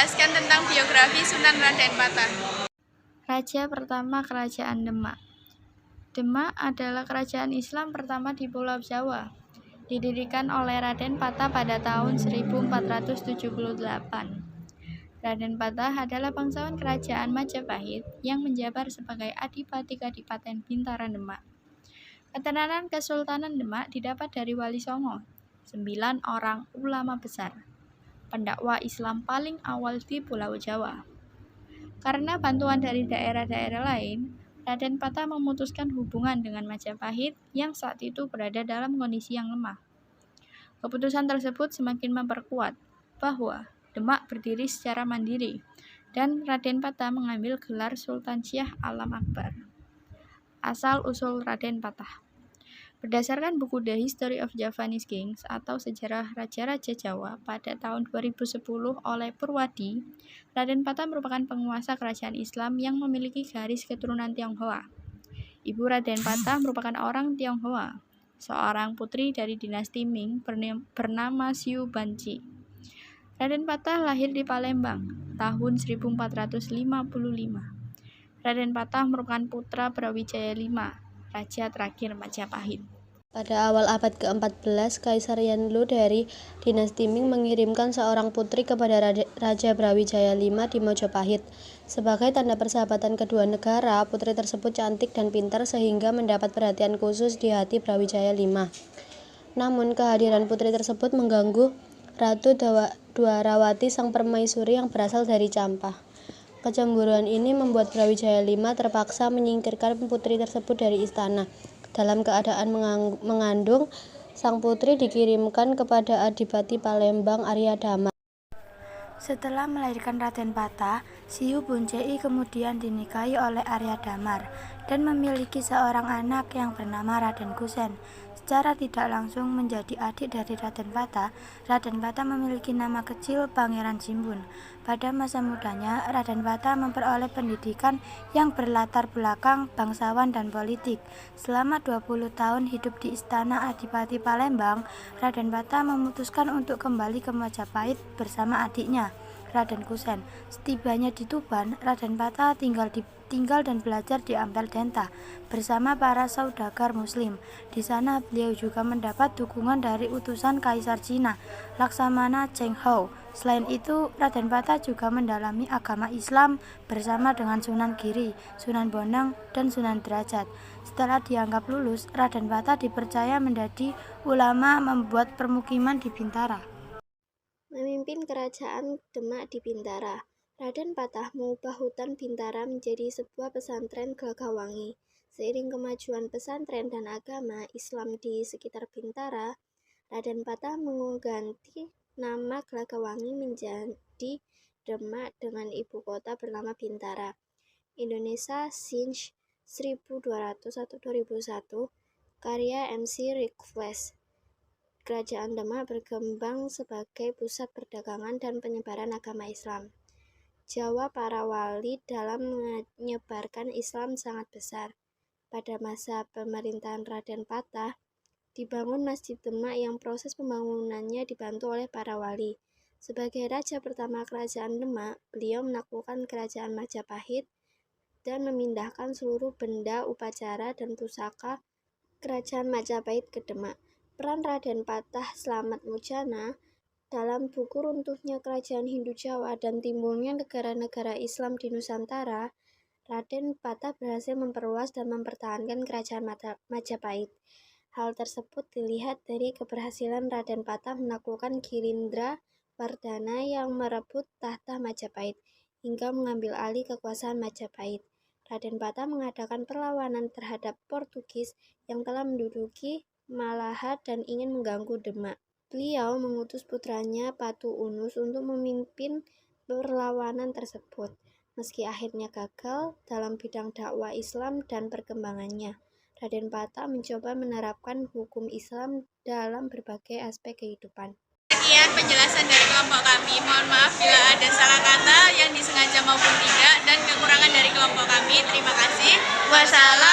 menjelaskan tentang biografi Sunan Raden Patah. Raja pertama Kerajaan Demak. Demak adalah kerajaan Islam pertama di Pulau Jawa. Didirikan oleh Raden Patah pada tahun 1478. Raden Patah adalah bangsawan kerajaan Majapahit yang menjabat sebagai Adipati Kadipaten Bintara Demak. Ketenaran Kesultanan Demak didapat dari Wali Songo, 9 orang ulama besar, pendakwa Islam paling awal di Pulau Jawa. Karena bantuan dari daerah-daerah lain, Raden Patah memutuskan hubungan dengan Majapahit yang saat itu berada dalam kondisi yang lemah. Keputusan tersebut semakin memperkuat bahwa Demak berdiri secara mandiri dan Raden Patah mengambil gelar Sultan Syah Alam Akbar. Asal-usul Raden Patah. Berdasarkan buku The History of Javanese Kings atau Sejarah Raja-Raja Jawa pada tahun 2010 oleh Purwadi, Raden Patah merupakan penguasa kerajaan Islam yang memiliki garis keturunan Tionghoa. Ibu Raden Patah merupakan orang Tionghoa, seorang putri dari dinasti Ming bernama Xiu Banci. Raden Patah lahir di Palembang tahun 1455. Raden Patah merupakan putra Brawijaya V, raja terakhir Majapahit. Pada awal abad ke-14, Kaisar Yanlu dari dinasti Ming mengirimkan seorang putri kepada Raja Brawijaya V di Majapahit. Sebagai tanda persahabatan kedua negara, putri tersebut cantik dan pintar sehingga mendapat perhatian khusus di hati Brawijaya V. Namun, kehadiran putri tersebut mengganggu Ratu Dwarawati sang permaisuri yang berasal dari Campah. Kecemburuan ini membuat Brawijaya V terpaksa menyingkirkan putri tersebut dari istana. Dalam keadaan mengandung, sang putri dikirimkan kepada Adipati Palembang Arya Damar. Setelah melahirkan Raden Patah, Xiu Buncei kemudian dinikahi oleh Arya Damar dan memiliki seorang anak yang bernama Raden Kusen. Secara tidak langsung menjadi adik dari Raden Patah, Raden Patah memiliki nama kecil Pangeran Jimbun. Pada masa mudanya, Raden Patah memperoleh pendidikan yang berlatar belakang bangsawan dan politik. Selama 20 tahun hidup di istana Adipati Palembang, Raden Patah memutuskan untuk kembali ke Majapahit bersama adiknya, Raden Kusen. Setibanya di Tuban, Raden Patah tinggal dan belajar di Ampel Denta bersama para saudagar Muslim. Di sana beliau juga mendapat dukungan dari utusan Kaisar Cina, Laksamana Cheng Ho. Selain itu, Raden Patah juga mendalami agama Islam bersama dengan Sunan Giri, Sunan Bonang, dan Sunan Derajat. Setelah dianggap lulus, Raden Patah dipercaya menjadi ulama membuat permukiman di Bintara. Memimpin kerajaan Demak di Bintara, Raden Patah mengubah hutan Bintara menjadi sebuah pesantren Gelagawangi. Seiring kemajuan pesantren dan agama Islam di sekitar Bintara, Raden Patah mengganti nama Gelagawangi menjadi Demak dengan ibu kota bernama Bintara. Indonesia Sinj 1200 atau 2001, karya MC Rick Flash. Kerajaan Demak berkembang sebagai pusat perdagangan dan penyebaran agama Islam. Jawa para wali dalam menyebarkan Islam sangat besar. Pada masa pemerintahan Raden Patah, dibangun Masjid Demak yang proses pembangunannya dibantu oleh para wali. Sebagai raja pertama kerajaan Demak, beliau menaklukkan kerajaan Majapahit dan memindahkan seluruh benda, upacara, dan pusaka kerajaan Majapahit ke Demak. Peran Raden Patah Slamet Mujana dalam buku runtuhnya kerajaan Hindu Jawa dan timbulnya negara-negara Islam di Nusantara, Raden Patah berhasil memperluas dan mempertahankan kerajaan Majapahit. Hal tersebut dilihat dari keberhasilan Raden Patah menaklukkan Girindra Wardana yang merebut tahta Majapahit, hingga mengambil alih kekuasaan Majapahit. Raden Patah mengadakan perlawanan terhadap Portugis yang telah menduduki Malaha dan ingin mengganggu Demak. Beliau mengutus putranya Patu Unus untuk memimpin perlawanan tersebut. Meski akhirnya gagal dalam bidang dakwah Islam dan perkembangannya, Raden Patah mencoba menerapkan hukum Islam dalam berbagai aspek kehidupan. Sekian penjelasan dari kelompok kami. Mohon maaf bila ada salah kata yang disengaja maupun tidak dan kekurangan dari kelompok kami. Terima kasih. Wassalamualaikum.